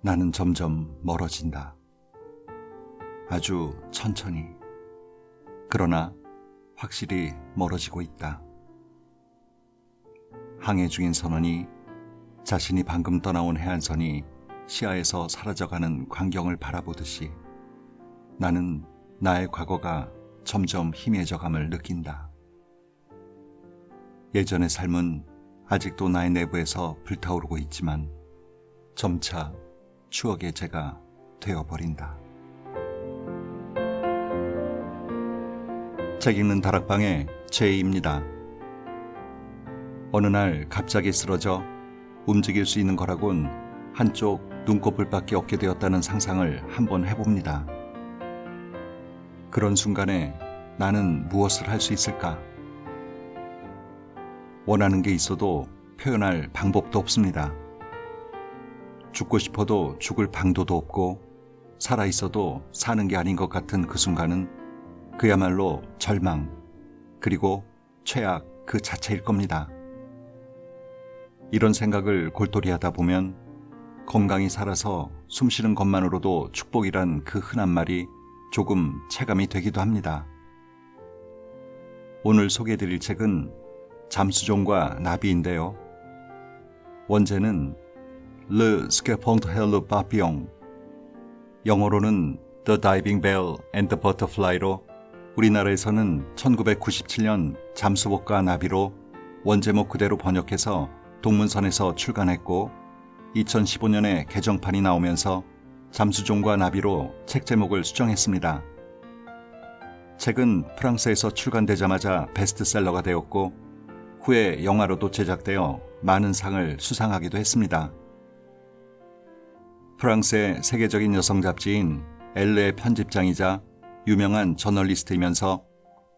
나는 점점 멀어진다. 아주 천천히. 그러나 확실히 멀어지고 있다. 항해 중인 선원이 자신이 방금 떠나온 해안선이 시야에서 사라져가는 광경을 바라보듯이 나는 나의 과거가 점점 희미해져감을 느낀다. 예전의 삶은 아직도 나의 내부에서 불타오르고 있지만 점차 추억의 재가 되어버린다. 책 읽는 다락방의 제이입니다. 어느 날 갑자기 쓰러져 움직일 수 있는 거라곤 한쪽 눈꺼풀밖에 없게 되었다는 상상을 한번 해봅니다. 그런 순간에 나는 무엇을 할 수 있을까? 원하는 게 있어도 표현할 방법도 없습니다. 죽고 싶어도 죽을 방도도 없고 살아있어도 사는 게 아닌 것 같은 그 순간은 그야말로 절망, 그리고 최악 그 자체일 겁니다. 이런 생각을 골똘히 하다 보면 건강히 살아서 숨쉬는 것만으로도 축복이란 그 흔한 말이 조금 체감이 되기도 합니다. 오늘 소개해드릴 책은 잠수종과 나비인데요. 원제는 Le Scaphandre le Papillon, 영어로는 The Diving Bell and the Butterfly로 우리나라에서는 1997년 잠수복과 나비로 원제목 그대로 번역해서 동문선에서 출간했고 2015년에 개정판이 나오면서 잠수종과 나비로 책 제목을 수정했습니다. 책은 프랑스에서 출간되자마자 베스트셀러가 되었고 후에 영화로도 제작되어 많은 상을 수상하기도 했습니다. 프랑스의 세계적인 여성 잡지인 엘레의 편집장이자 유명한 저널리스트이면서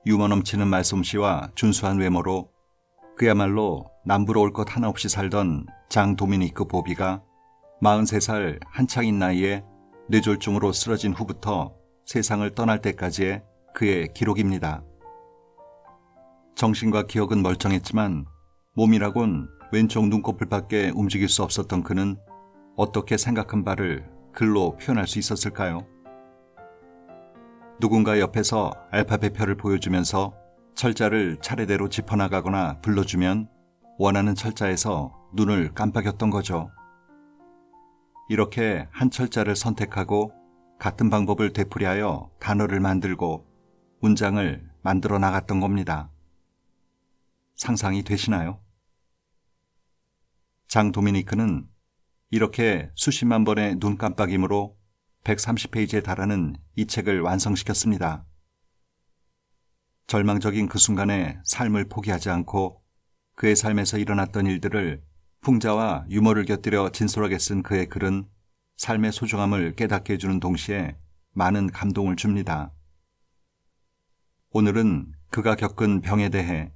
유머 넘치는 말솜씨와 준수한 외모로 그야말로 남부러 올 것 하나 없이 살던 장 도미니크 보비가 43살 한창인 나이에 뇌졸중으로 쓰러진 후부터 세상을 떠날 때까지의 그의 기록입니다. 정신과 기억은 멀쩡했지만 몸이라곤 왼쪽 눈꺼풀밖에 움직일 수 없었던 그는 어떻게 생각한 바를 글로 표현할 수 있었을까요? 누군가 옆에서 알파벳표를 보여주면서 철자를 차례대로 짚어나가거나 불러주면 원하는 철자에서 눈을 깜빡였던 거죠. 이렇게 한 철자를 선택하고 같은 방법을 되풀이하여 단어를 만들고 문장을 만들어 나갔던 겁니다. 상상이 되시나요? 장 도미니크는 이렇게 수십만 번의 눈 깜빡임으로 130페이지에 달하는 이 책을 완성시켰습니다. 절망적인 그 순간에 삶을 포기하지 않고 그의 삶에서 일어났던 일들을 풍자와 유머를 곁들여 진솔하게 쓴 그의 글은 삶의 소중함을 깨닫게 해주는 동시에 많은 감동을 줍니다. 오늘은 그가 겪은 병에 대해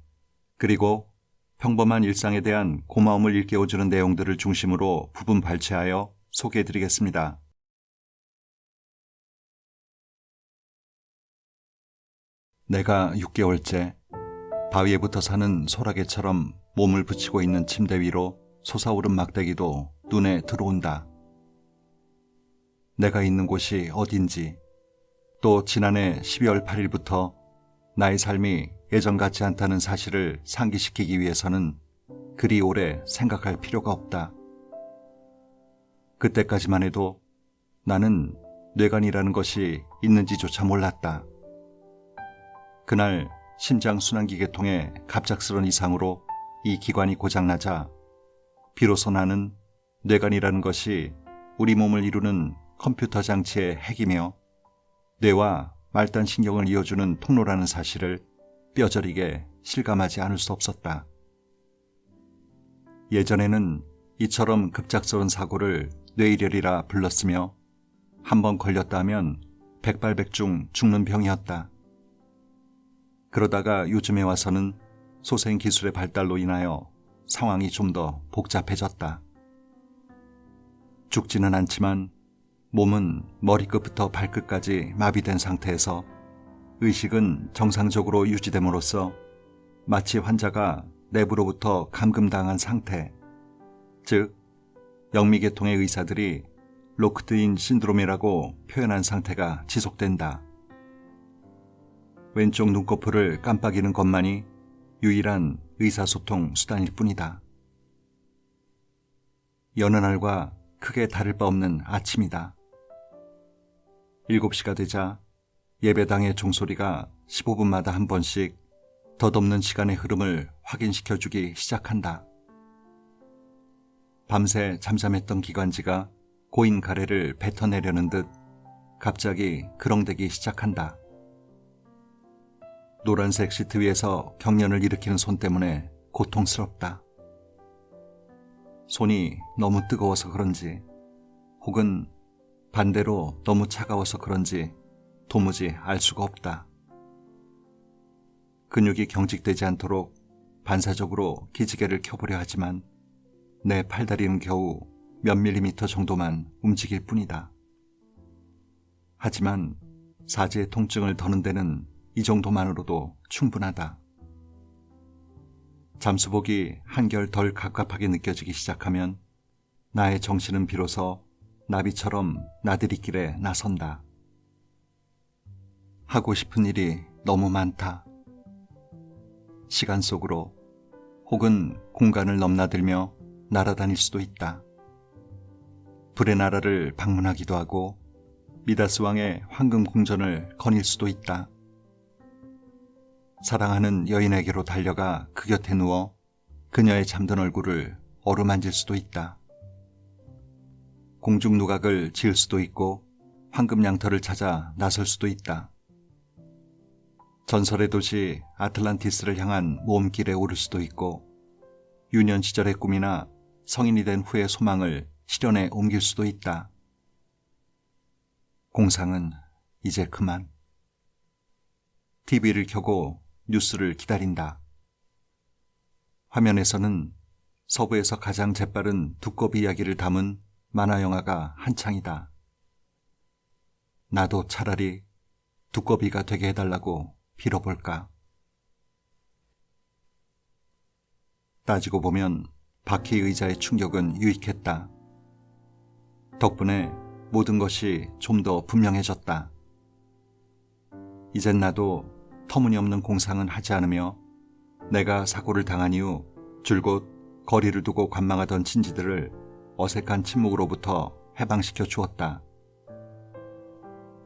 그리고 평범한 일상에 대한 고마움을 일깨워주는 내용들을 중심으로 부분 발췌하여 소개해드리겠습니다. 내가 6개월째 바위에 붙어 사는 소라게처럼 몸을 붙이고 있는 침대 위로 솟아오른 막대기도 눈에 들어온다. 내가 있는 곳이 어딘지, 또 지난해 12월 8일부터 나의 삶이 예전 같지 않다는 사실을 상기시키기 위해서는 그리 오래 생각할 필요가 없다. 그때까지만 해도 나는 뇌관이라는 것이 있는지조차 몰랐다. 그날 심장순환기 계통의 갑작스런 이상으로 이 기관이 고장나자 비로소 나는 뇌관이라는 것이 우리 몸을 이루는 컴퓨터 장치의 핵이며 뇌와 말단신경을 이어주는 통로라는 사실을 뼈저리게 실감하지 않을 수 없었다. 예전에는 이처럼 급작스러운 사고를 뇌일혈이라 불렀으며 한번 걸렸다 하면 백발백중 죽는 병이었다. 그러다가 요즘에 와서는 소생기술의 발달로 인하여 상황이 좀 더 복잡해졌다. 죽지는 않지만 몸은 머리끝부터 발끝까지 마비된 상태에서 의식은 정상적으로 유지됨으로써 마치 환자가 내부로부터 감금당한 상태, 즉 영미계통의 의사들이 록드인 신드롬이라고 표현한 상태가 지속된다. 왼쪽 눈꺼풀을 깜빡이는 것만이 유일한 의사소통 수단일 뿐이다. 여느 날과 크게 다를 바 없는 아침이다. 7시가 되자 예배당의 종소리가 15분마다 한 번씩 덧없는 시간의 흐름을 확인시켜주기 시작한다. 밤새 잠잠했던 기관지가 고인 가래를 뱉어내려는 듯 갑자기 그렁대기 시작한다. 노란색 시트 위에서 경련을 일으키는 손 때문에 고통스럽다. 손이 너무 뜨거워서 그런지 혹은 반대로 너무 차가워서 그런지 도무지 알 수가 없다. 근육이 경직되지 않도록 반사적으로 기지개를 켜보려 하지만 내 팔다리는 겨우 몇 밀리미터 정도만 움직일 뿐이다. 하지만 사지의 통증을 더는 데는 이 정도만으로도 충분하다. 잠수복이 한결 덜 갑갑하게 느껴지기 시작하면 나의 정신은 비로소 나비처럼 나들이길에 나선다. 하고 싶은 일이 너무 많다. 시간 속으로 혹은 공간을 넘나들며 날아다닐 수도 있다. 불의 나라를 방문하기도 하고 미다스 왕의 황금 궁전을 거닐 수도 있다. 사랑하는 여인에게로 달려가 그 곁에 누워 그녀의 잠든 얼굴을 어루만질 수도 있다. 공중 누각을 지을 수도 있고 황금 양털을 찾아 나설 수도 있다. 전설의 도시 아틀란티스를 향한 모험길에 오를 수도 있고 유년 시절의 꿈이나 성인이 된 후의 소망을 실현에 옮길 수도 있다. 공상은 이제 그만. TV를 켜고 뉴스를 기다린다. 화면에서는 서부에서 가장 재빠른 두꺼비 이야기를 담은 만화 영화가 한창이다. 나도 차라리 두꺼비가 되게 해달라고 빌어볼까. 따지고 보면 바퀴 의자의 충격은 유익했다. 덕분에 모든 것이 좀 더 분명해졌다. 이젠 나도 터무니없는 공상은 하지 않으며 내가 사고를 당한 이후 줄곧 거리를 두고 관망하던 친지들을 어색한 침묵으로부터 해방시켜 주었다.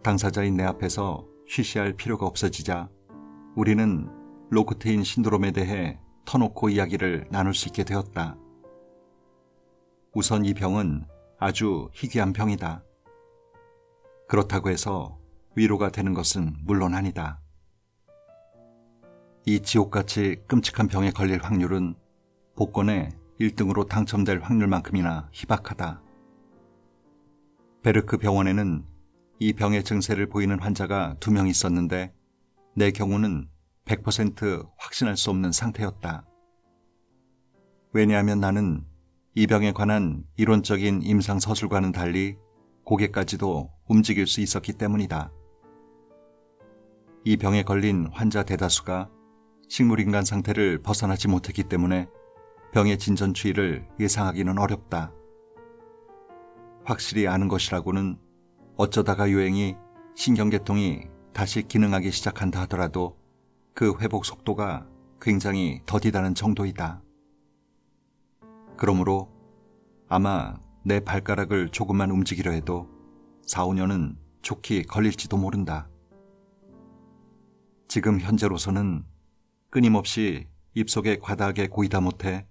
당사자인 내 앞에서 쉬쉬할 필요가 없어지자 우리는 로크트인 신드롬에 대해 터놓고 이야기를 나눌 수 있게 되었다. 우선 이 병은 아주 희귀한 병이다. 그렇다고 해서 위로가 되는 것은 물론 아니다. 이 지옥같이 끔찍한 병에 걸릴 확률은 복권에 1등으로 당첨될 확률만큼이나 희박하다. 베르크 병원에는 이 병의 증세를 보이는 환자가 2명 있었는데 내 경우는 100% 확신할 수 없는 상태였다. 왜냐하면 나는 이 병에 관한 이론적인 임상서술과는 달리 고개까지도 움직일 수 있었기 때문이다. 이 병에 걸린 환자 대다수가 식물인간 상태를 벗어나지 못했기 때문에 병의 진전 추이를 예상하기는 어렵다. 확실히 아는 것이라고는 어쩌다가 요행이 신경계통이 다시 기능하기 시작한다 하더라도 그 회복 속도가 굉장히 더디다는 정도이다. 그러므로 아마 내 발가락을 조금만 움직이려 해도 4, 5년은 좋게 걸릴지도 모른다. 지금 현재로서는 끊임없이 입속에 과다하게 고이다 못해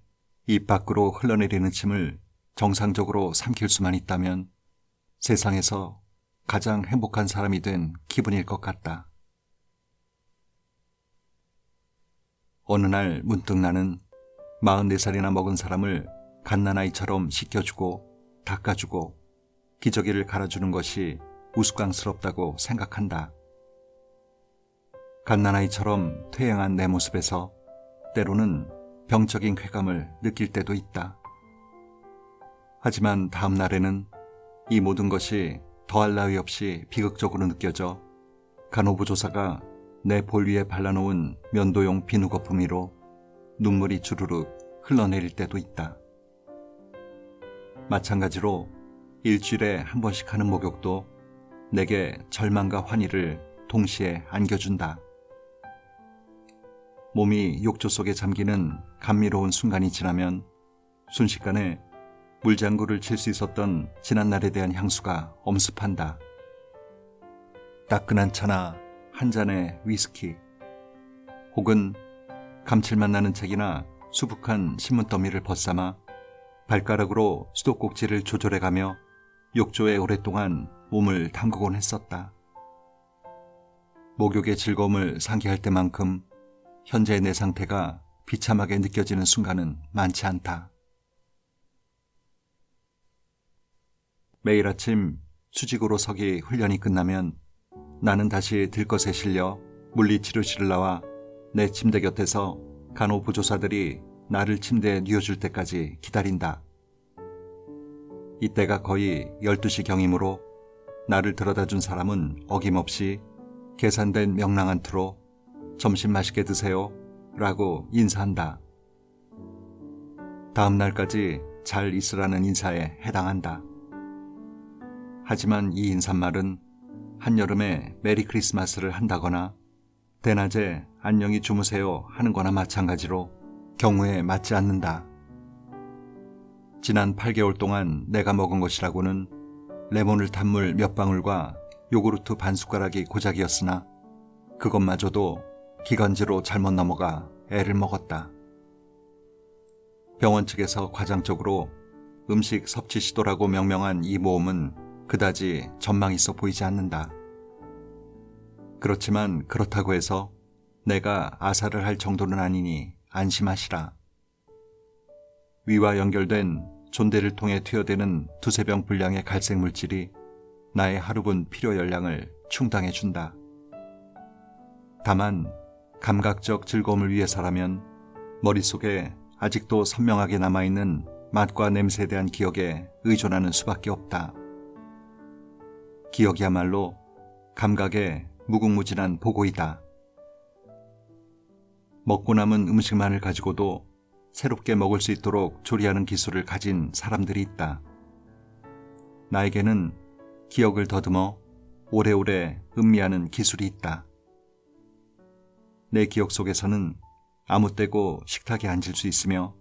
입 밖으로 흘러내리는 침을 정상적으로 삼킬 수만 있다면 세상에서 가장 행복한 사람이 된 기분일 것 같다. 어느 날 문득 나는 44살이나 먹은 사람을 갓난아이처럼 씻겨주고 닦아주고 기저귀를 갈아주는 것이 우스꽝스럽다고 생각한다. 갓난아이처럼 퇴행한 내 모습에서 때로는 병적인 쾌감을 느낄 때도 있다. 하지만 다음 날에는 이 모든 것이 더할 나위 없이 비극적으로 느껴져 간호부조사가 내 볼 위에 발라놓은 면도용 비누 거품 위로 눈물이 주르륵 흘러내릴 때도 있다. 마찬가지로 일주일에 한 번씩 하는 목욕도 내게 절망과 환희를 동시에 안겨준다. 몸이 욕조 속에 잠기는 감미로운 순간이 지나면 순식간에 물장구를 칠 수 있었던 지난날에 대한 향수가 엄습한다. 따끈한 차나 한 잔의 위스키, 혹은 감칠맛 나는 책이나 수북한 신문 더미를 벗삼아 발가락으로 수도꼭지를 조절해가며 욕조에 오랫동안 몸을 담그곤 했었다. 목욕의 즐거움을 상기할 때만큼 현재의 내 상태가 비참하게 느껴지는 순간은 많지 않다. 매일 아침 수직으로 서기 훈련이 끝나면 나는 다시 들것에 실려 물리치료실을 나와 내 침대 곁에서 간호부조사들이 나를 침대에 뉘어줄 때까지 기다린다. 이때가 거의 12시 경이므로 나를 들여다준 사람은 어김없이 계산된 명랑한 투로 점심 맛있게 드세요 라고 인사한다. 다음 날까지 잘 있으라는 인사에 해당한다. 하지만 이 인사말은 한여름에 메리 크리스마스를 한다거나 대낮에 안녕히 주무세요 하는 거나 마찬가지로 경우에 맞지 않는다. 지난 8개월 동안 내가 먹은 것이라고는 레몬을 탄 물 몇 방울과 요구르트 반 숟가락이 고작이었으나 그것마저도 기관지로 잘못 넘어가 애를 먹었다. 병원 측에서 과장적으로 음식 섭취 시도라고 명명한 이 모험은 그다지 전망 있어 보이지 않는다. 그렇지만 그렇다고 해서 내가 아사를 할 정도는 아니니 안심하시라. 위와 연결된 존대를 통해 투여되는 두세 병 분량의 갈색 물질이 나의 하루분 필요 열량을 충당해준다. 다만 감각적 즐거움을 위해서라면 머릿속에 아직도 선명하게 남아있는 맛과 냄새에 대한 기억에 의존하는 수밖에 없다. 기억이야말로 감각의 무궁무진한 보고이다. 먹고 남은 음식만을 가지고도 새롭게 먹을 수 있도록 조리하는 기술을 가진 사람들이 있다. 나에게는 기억을 더듬어 오래오래 음미하는 기술이 있다. 내 기억 속에서는 아무 때고 식탁에 앉을 수 있으며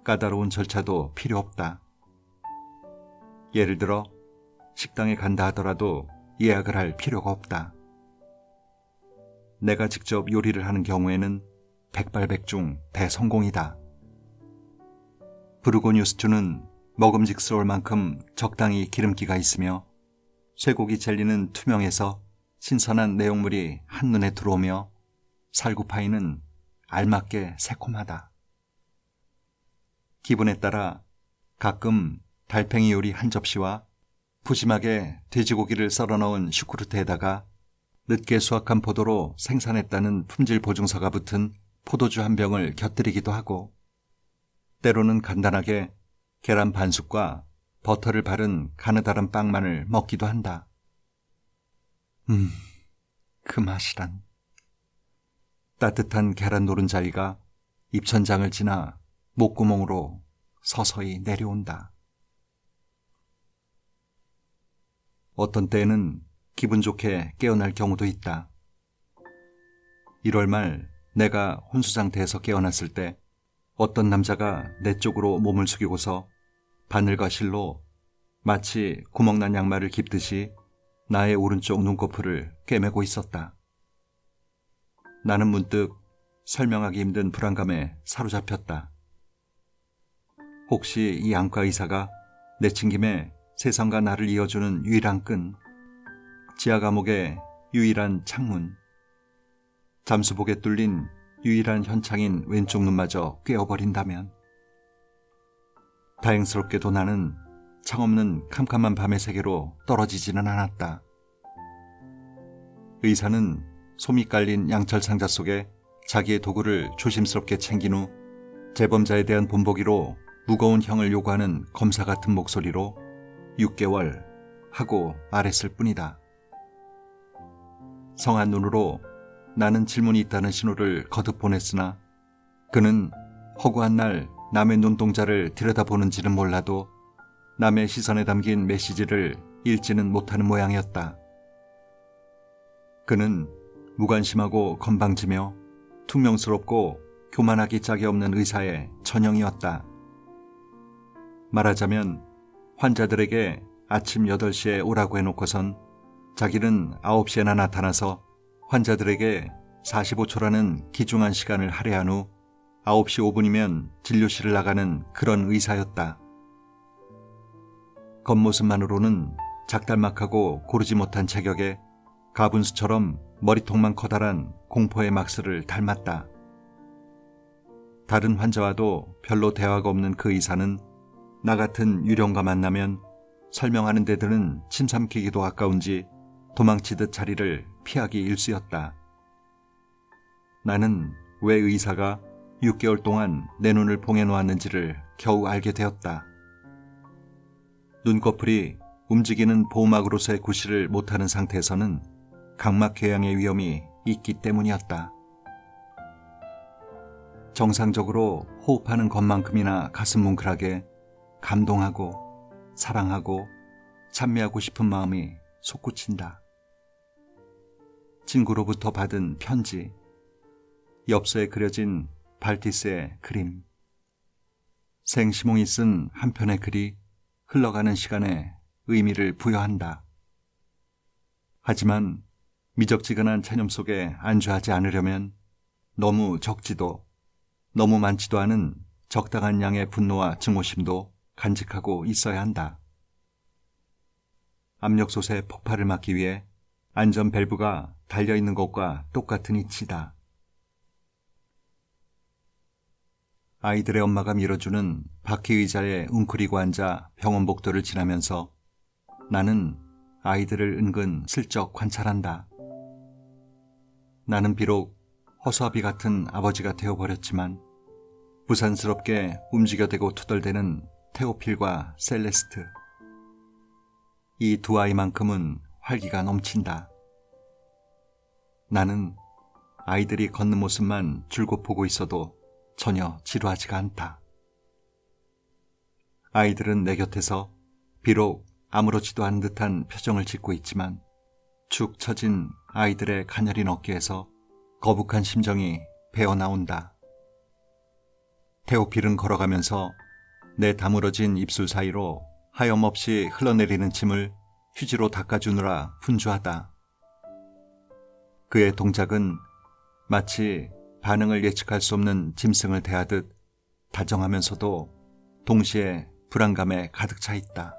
까다로운 절차도 필요 없다. 예를 들어 식당에 간다 하더라도 예약을 할 필요가 없다. 내가 직접 요리를 하는 경우에는 백발백중 대성공이다. 부르고뉴 스튜는 먹음직스러울 만큼 적당히 기름기가 있으며 쇠고기 젤리는 투명해서 신선한 내용물이 한눈에 들어오며 살구파이는 알맞게 새콤하다. 기분에 따라 가끔 달팽이 요리 한 접시와 푸짐하게 돼지고기를 썰어 넣은 슈크루트에다가 늦게 수확한 포도로 생산했다는 품질 보증서가 붙은 포도주 한 병을 곁들이기도 하고, 때로는 간단하게 계란 반숙과 버터를 바른 가느다란 빵만을 먹기도 한다. 그 맛이란. 따뜻한 계란 노른자리가 입천장을 지나 목구멍으로 서서히 내려온다. 어떤 때에는 기분 좋게 깨어날 경우도 있다. 1월 말 내가 혼수 상태에서 깨어났을 때 어떤 남자가 내 쪽으로 몸을 숙이고서 바늘과 실로 마치 구멍난 양말을 깁듯이 나의 오른쪽 눈꺼풀을 꿰매고 있었다. 나는 문득 설명하기 힘든 불안감에 사로잡혔다. 혹시 이 안과 의사가 내친김에 세상과 나를 이어주는 유일한 끈, 지하 감옥의 유일한 창문, 잠수복에 뚫린 유일한 현창인 왼쪽 눈마저 꿰어버린다면, 다행스럽게도 나는 창없는 캄캄한 밤의 세계로 떨어지지는 않았다. 의사는 솜이 깔린 양철 상자 속에 자기의 도구를 조심스럽게 챙긴 후 재범자에 대한 본보기로 무거운 형을 요구하는 검사 같은 목소리로 6개월 하고 말했을 뿐이다. 성한 눈으로 나는 질문이 있다는 신호를 거듭 보냈으나 그는 허구한 날 남의 눈동자를 들여다보는지는 몰라도 남의 시선에 담긴 메시지를 읽지는 못하는 모양이었다. 그는 무관심하고 건방지며 퉁명스럽고 교만하기 짝이 없는 의사의 전형이었다. 말하자면 환자들에게 아침 8시에 오라고 해놓고선 자기는 9시에나 나타나서 환자들에게 45초라는 귀중한 시간을 할애한 후 9시 5분이면 진료실을 나가는 그런 의사였다. 겉모습만으로는 작달막하고 고르지 못한 체격에 가분수처럼 머리통만 커다란 공포의 막스를 닮았다. 다른 환자와도 별로 대화가 없는 그 의사는 나 같은 유령과 만나면 설명하는 데들은 침 삼키기도 아까운지 도망치듯 자리를 피하기 일쑤였다. 나는 왜 의사가 6개월 동안 내 눈을 봉해 놓았는지를 겨우 알게 되었다. 눈꺼풀이 움직이는 보호막으로서의 구실을 못하는 상태에서는 각막궤양의 위험이 있기 때문이었다. 정상적으로 호흡하는 것만큼이나 가슴 뭉클하게 감동하고 사랑하고 찬미하고 싶은 마음이 솟구친다. 친구로부터 받은 편지, 엽서에 그려진 발티스의 그림, 생시몽이 쓴 한 편의 글이 흘러가는 시간에 의미를 부여한다. 하지만 미적지근한 체념 속에 안주하지 않으려면 너무 적지도 너무 많지도 않은 적당한 양의 분노와 증오심도 간직하고 있어야 한다. 압력솥의 폭발을 막기 위해 안전 밸브가 달려있는 것과 똑같은 이치다. 아이들의 엄마가 밀어주는 바퀴 의자에 웅크리고 앉아 병원 복도를 지나면서 나는 아이들을 은근 슬쩍 관찰한다. 나는 비록 허수아비 같은 아버지가 되어버렸지만 부산스럽게 움직여대고 투덜대는 테오필과 셀레스트, 이 두 아이만큼은 활기가 넘친다. 나는 아이들이 걷는 모습만 줄곧 보고 있어도 전혀 지루하지가 않다. 아이들은 내 곁에서 비록 아무렇지도 않은 듯한 표정을 짓고 있지만 축 처진 아이들의 가녀린 어깨에서 거북한 심정이 배어나온다. 테오필은 걸어가면서 내 다물어진 입술 사이로 하염없이 흘러내리는 침을 휴지로 닦아주느라 분주하다. 그의 동작은 마치 반응을 예측할 수 없는 짐승을 대하듯 다정하면서도 동시에 불안감에 가득 차 있다.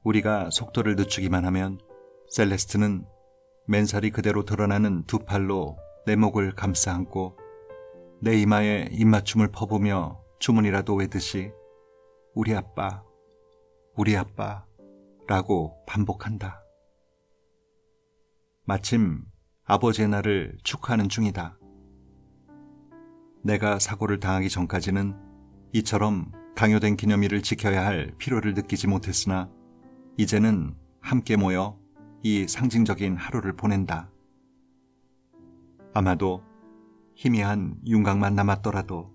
우리가 속도를 늦추기만 하면 셀레스트는 맨살이 그대로 드러나는 두 팔로 내 목을 감싸 안고 내 이마에 입맞춤을 퍼부며 주문이라도 외듯이 우리 아빠, 우리 아빠 라고 반복한다. 마침 아버지의 날을 축하하는 중이다. 내가 사고를 당하기 전까지는 이처럼 강요된 기념일을 지켜야 할 필요를 느끼지 못했으나 이제는 함께 모여 이 상징적인 하루를 보낸다. 아마도 희미한 윤곽만 남았더라도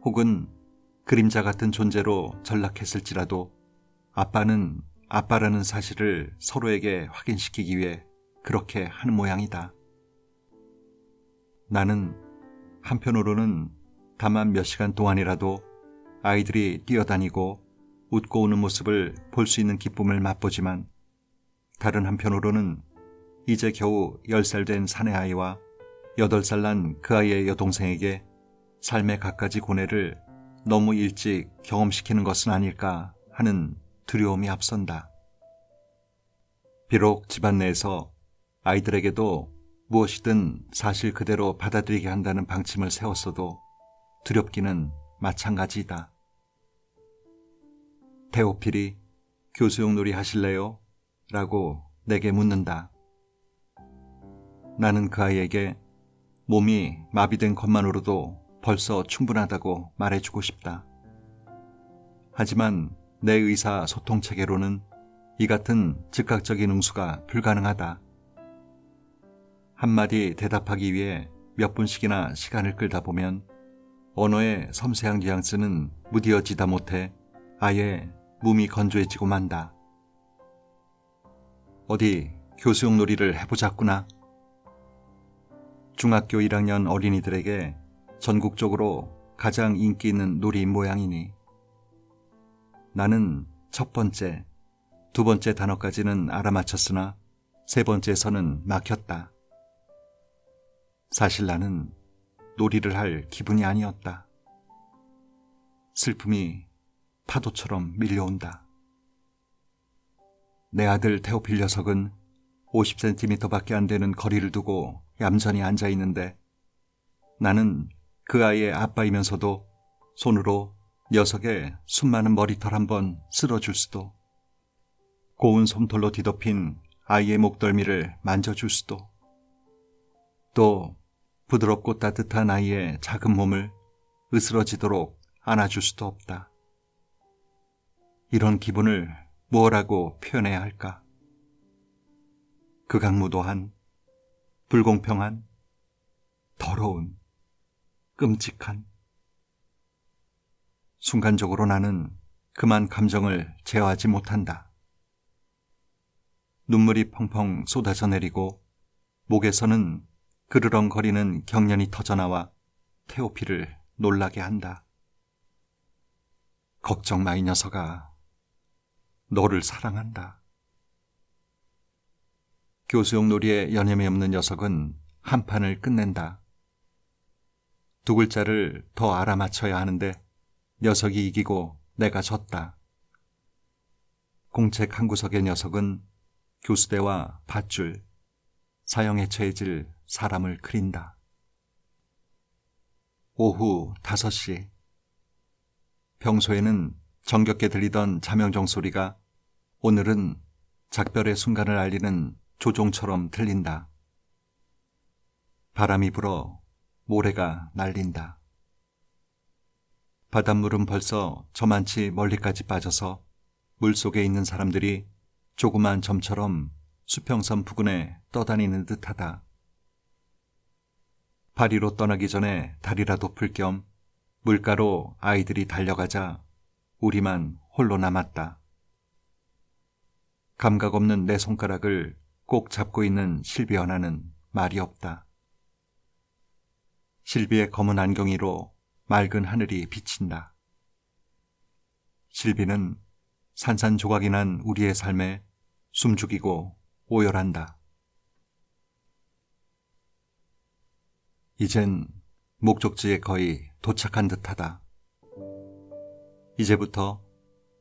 혹은 그림자 같은 존재로 전락했을지라도 아빠는 아빠라는 사실을 서로에게 확인시키기 위해 그렇게 하는 모양이다. 나는 한편으로는 다만 몇 시간 동안이라도 아이들이 뛰어다니고 웃고 오는 모습을 볼 수 있는 기쁨을 맛보지만 다른 한편으로는 이제 겨우 10살 된 사내아이와 8살 난 그 아이의 여동생에게 삶의 갖가지 고뇌를 너무 일찍 경험시키는 것은 아닐까 하는 두려움이 앞선다. 비록 집안 내에서 아이들에게도 무엇이든 사실 그대로 받아들이게 한다는 방침을 세웠어도 두렵기는 마찬가지이다. 테오필이 교수용 놀이 하실래요? 라고 내게 묻는다. 나는 그 아이에게 몸이 마비된 것만으로도 벌써 충분하다고 말해주고 싶다. 하지만 내 의사소통 체계로는 이 같은 즉각적인 응수가 불가능하다. 한마디 대답하기 위해 몇 분씩이나 시간을 끌다 보면 언어의 섬세한 뉘앙스는 무디어지다 못해 아예 몸이 건조해지고 만다. 어디 교수용 놀이를 해보자꾸나. 중학교 1학년 어린이들에게 전국적으로 가장 인기 있는 놀이인 모양이니 나는 첫 번째, 두 번째 단어까지는 알아맞혔으나 세 번째에서는 막혔다. 사실 나는 놀이를 할 기분이 아니었다. 슬픔이 파도처럼 밀려온다. 내 아들 테오필 녀석은 50cm밖에 안 되는 거리를 두고 얌전히 앉아 있는데 나는 그 아이의 아빠이면서도 손으로 녀석의 수많은 머리털 한번 쓸어줄 수도, 고운 솜털로 뒤덮인 아이의 목덜미를 만져줄 수도, 또 부드럽고 따뜻한 아이의 작은 몸을 으스러지도록 안아줄 수도 없다. 이런 기분을 뭐라고 표현해야 할까? 극악무도한, 불공평한, 더러운, 끔찍한. 순간적으로 나는 그만 감정을 제어하지 못한다. 눈물이 펑펑 쏟아져 내리고 목에서는 그르렁거리는 경련이 터져나와 테오필을 놀라게 한다. 걱정 마, 이 녀석아. 너를 사랑한다. 교수용 놀이에 여념이 없는 녀석은 한 판을 끝낸다. 두 글자를 더 알아맞혀야 하는데 녀석이 이기고 내가 졌다. 공책 한 구석의 녀석은 교수대와 밧줄, 사형에 처해질 사람을 그린다. 오후 5시. 평소에는 정겹게 들리던 자명종 소리가 오늘은 작별의 순간을 알리는 조종처럼 들린다. 바람이 불어 모래가 날린다. 바닷물은 벌써 저만치 멀리까지 빠져서 물속에 있는 사람들이 조그만 점처럼 수평선 부근에 떠다니는 듯하다. 파리로 떠나기 전에 다리라도 풀 겸 물가로 아이들이 달려가자 우리만 홀로 남았다. 감각 없는 내 손가락을 꼭 잡고 있는 실비 하나는 말이 없다. 실비의 검은 안경이로 맑은 하늘이 비친다. 실비는 산산조각이 난 우리의 삶에 숨죽이고 오열한다. 이젠 목적지에 거의 도착한 듯하다. 이제부터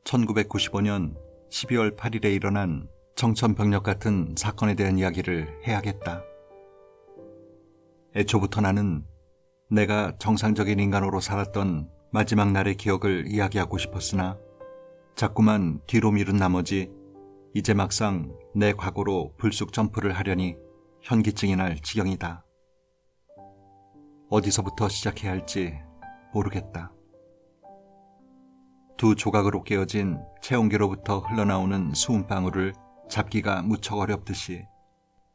1995년 12월 8일에 일어난 청천벽력 같은 사건에 대한 이야기를 해야겠다. 애초부터 나는 내가 정상적인 인간으로 살았던 마지막 날의 기억을 이야기하고 싶었으나 자꾸만 뒤로 미룬 나머지 이제 막상 내 과거로 불쑥 점프를 하려니 현기증이 날 지경이다. 어디서부터 시작해야 할지 모르겠다. 두 조각으로 깨어진 체온계로부터 흘러나오는 수은방울을 잡기가 무척 어렵듯이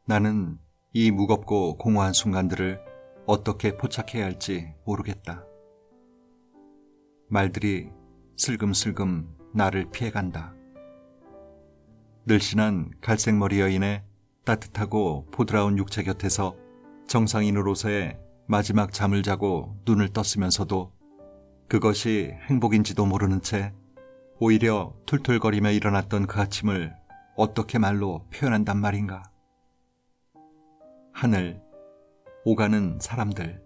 나는 이 무겁고 공허한 순간들을 어떻게 포착해야 할지 모르겠다. 말들이 슬금슬금 나를 피해간다. 늘씬한 갈색머리 여인의 따뜻하고 보드라운 육체 곁에서 정상인으로서의 마지막 잠을 자고 눈을 떴으면서도 그것이 행복인지도 모르는 채 오히려 툴툴거리며 일어났던 그 아침을 어떻게 말로 표현한단 말인가. 하늘, 오가는 사람들,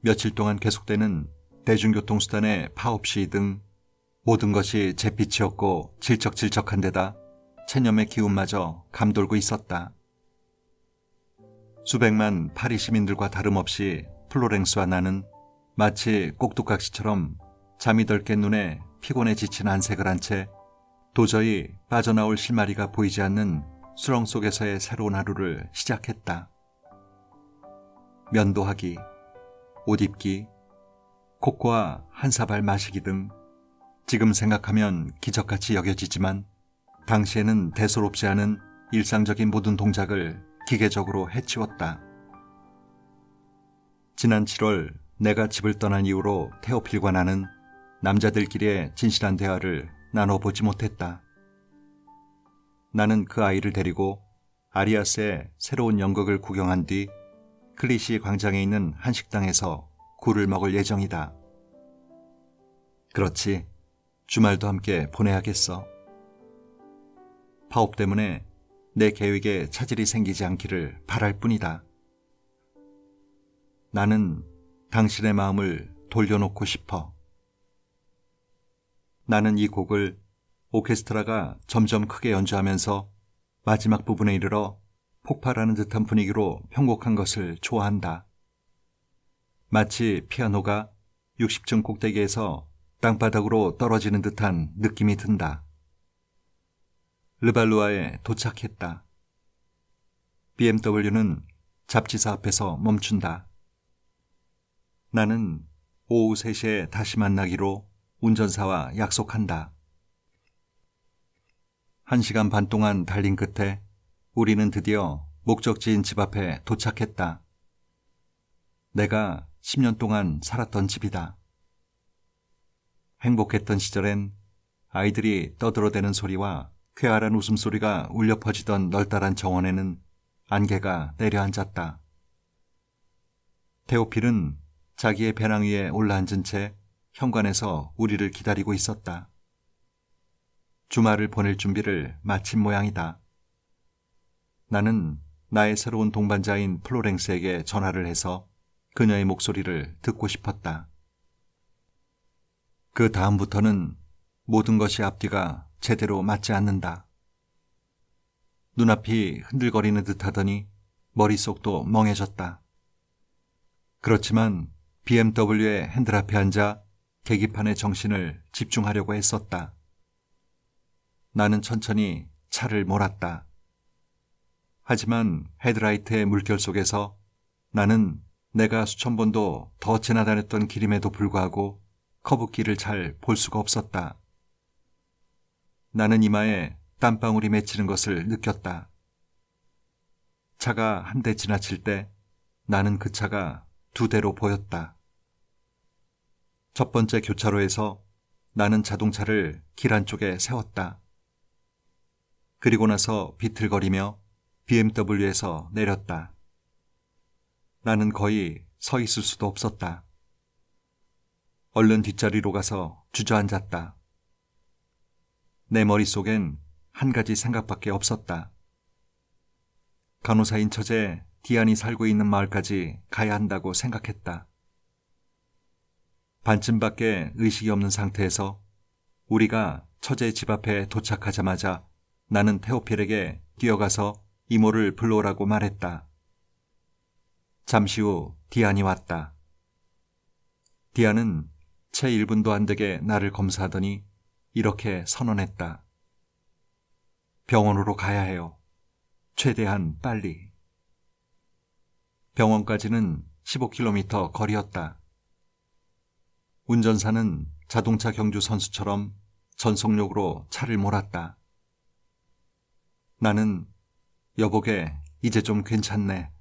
며칠 동안 계속되는 대중교통수단의 파업시 등 모든 것이 잿빛이었고 질척질척한 데다 체념의 기운마저 감돌고 있었다. 수백만 파리 시민들과 다름없이 플로렌스와 나는 마치 꼭두각시처럼 잠이 덜 깬 눈에 피곤해 지친 안색을 한 채 도저히 빠져나올 실마리가 보이지 않는 수렁 속에서의 새로운 하루를 시작했다. 면도하기, 옷 입기, 코코아 한 사발 마시기 등 지금 생각하면 기적같이 여겨지지만 당시에는 대수롭지 않은 일상적인 모든 동작을 기계적으로 해치웠다. 지난 7월 내가 집을 떠난 이후로 테오필과 나는 남자들끼리의 진실한 대화를 나눠보지 못했다. 나는 그 아이를 데리고 아리아스의 새로운 연극을 구경한 뒤 클리시 광장에 있는 한식당에서 굴을 먹을 예정이다. 그렇지, 주말도 함께 보내야겠어. 파업 때문에 내 계획에 차질이 생기지 않기를 바랄 뿐이다. 나는 당신의 마음을 돌려놓고 싶어. 나는 이 곡을 오케스트라가 점점 크게 연주하면서 마지막 부분에 이르러 폭발하는 듯한 분위기로 편곡한 것을 좋아한다. 마치 피아노가 60층 꼭대기에서 땅바닥으로 떨어지는 듯한 느낌이 든다. 르발루아에 도착했다. BMW는 잡지사 앞에서 멈춘다. 나는 오후 3시에 다시 만나기로 운전사와 약속한다. 1시간 반 동안 달린 끝에 우리는 드디어 목적지인 집 앞에 도착했다. 내가 10년 동안 살았던 집이다. 행복했던 시절엔 아이들이 떠들어대는 소리와 쾌활한 웃음소리가 울려 퍼지던 널따란 정원에는 안개가 내려앉았다. 테오필은 자기의 배낭 위에 올라앉은 채 현관에서 우리를 기다리고 있었다. 주말을 보낼 준비를 마친 모양이다. 나는 나의 새로운 동반자인 플로렌스에게 전화를 해서 그녀의 목소리를 듣고 싶었다. 그 다음부터는 모든 것이 앞뒤가 제대로 맞지 않는다. 눈앞이 흔들거리는 듯 하더니 머릿속도 멍해졌다. 그렇지만 BMW의 핸들 앞에 앉아 계기판에 정신을 집중하려고 했었다. 나는 천천히 차를 몰았다. 하지만 헤드라이트의 물결 속에서 나는 내가 수천 번도 더 지나다녔던 길임에도 불구하고 커브길을 잘 볼 수가 없었다. 나는 이마에 땀방울이 맺히는 것을 느꼈다. 차가 한 대 지나칠 때 나는 그 차가 2대로 보였다. 첫 번째 교차로에서 나는 자동차를 길 안쪽에 세웠다. 그리고 나서 비틀거리며 BMW에서 내렸다. 나는 거의 서 있을 수도 없었다. 얼른 뒷자리로 가서 주저앉았다. 내 머릿속엔 한 가지 생각밖에 없었다. 간호사인 처제 디안이 살고 있는 마을까지 가야 한다고 생각했다. 반쯤밖에 의식이 없는 상태에서 우리가 처제 집 앞에 도착하자마자 나는 테오필에게 뛰어가서 이모를 불러오라고 말했다. 잠시 후 디안이 왔다. 디안은 채 1분도 안 되게 나를 검사하더니 이렇게 선언했다. 병원으로 가야 해요. 최대한 빨리. 병원까지는 15km 거리였다. 운전사는 자동차 경주 선수처럼 전속력으로 차를 몰았다. 나는 여보게 이제 좀 괜찮네.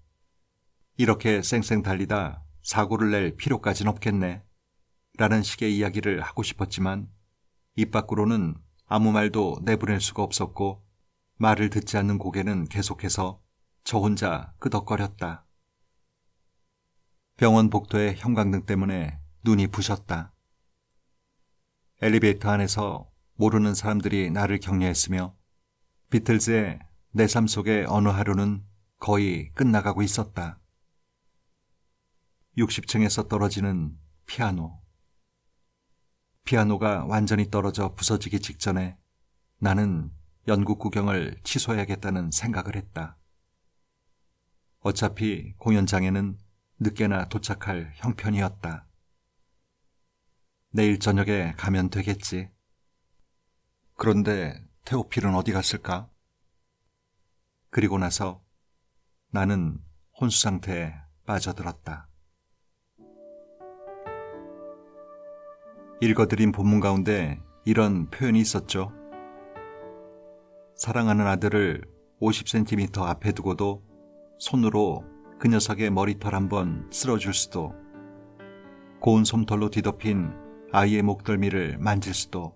이렇게 쌩쌩 달리다 사고를 낼 필요까진 없겠네. 라는 식의 이야기를 하고 싶었지만 입 밖으로는 아무 말도 내보낼 수가 없었고 말을 듣지 않는 고개는 계속해서 저 혼자 끄덕거렸다. 병원 복도의 형광등 때문에 눈이 부셨다. 엘리베이터 안에서 모르는 사람들이 나를 격려했으며 비틀즈의 내 삶 속의 어느 하루는 거의 끝나가고 있었다. 60층에서 떨어지는 피아노. 피아노가 완전히 떨어져 부서지기 직전에 나는 연극 구경을 취소해야겠다는 생각을 했다. 어차피 공연장에는 늦게나 도착할 형편이었다. 내일 저녁에 가면 되겠지. 그런데 테오필은 어디 갔을까? 그리고 나서 나는 혼수 상태에 빠져들었다. 읽어드린 본문 가운데 이런 표현이 있었죠. 사랑하는 아들을 50cm 앞에 두고도 손으로 그 녀석의 머리털 한번 쓸어줄 수도, 고운 솜털로 뒤덮인 아이의 목덜미를 만질 수도,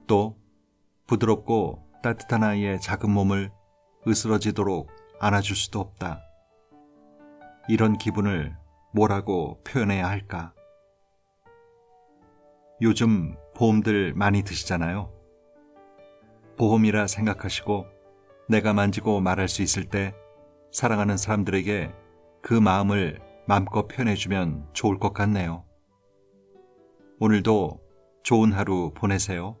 또 부드럽고 따뜻한 아이의 작은 몸을 으스러지도록 안아줄 수도 없다. 이런 기분을 뭐라고 표현해야 할까? 요즘 보험들 많이 드시잖아요. 보험이라 생각하시고 내가 만지고 말할 수 있을 때 사랑하는 사람들에게 그 마음을 마음껏 표현해주면 좋을 것 같네요. 오늘도 좋은 하루 보내세요.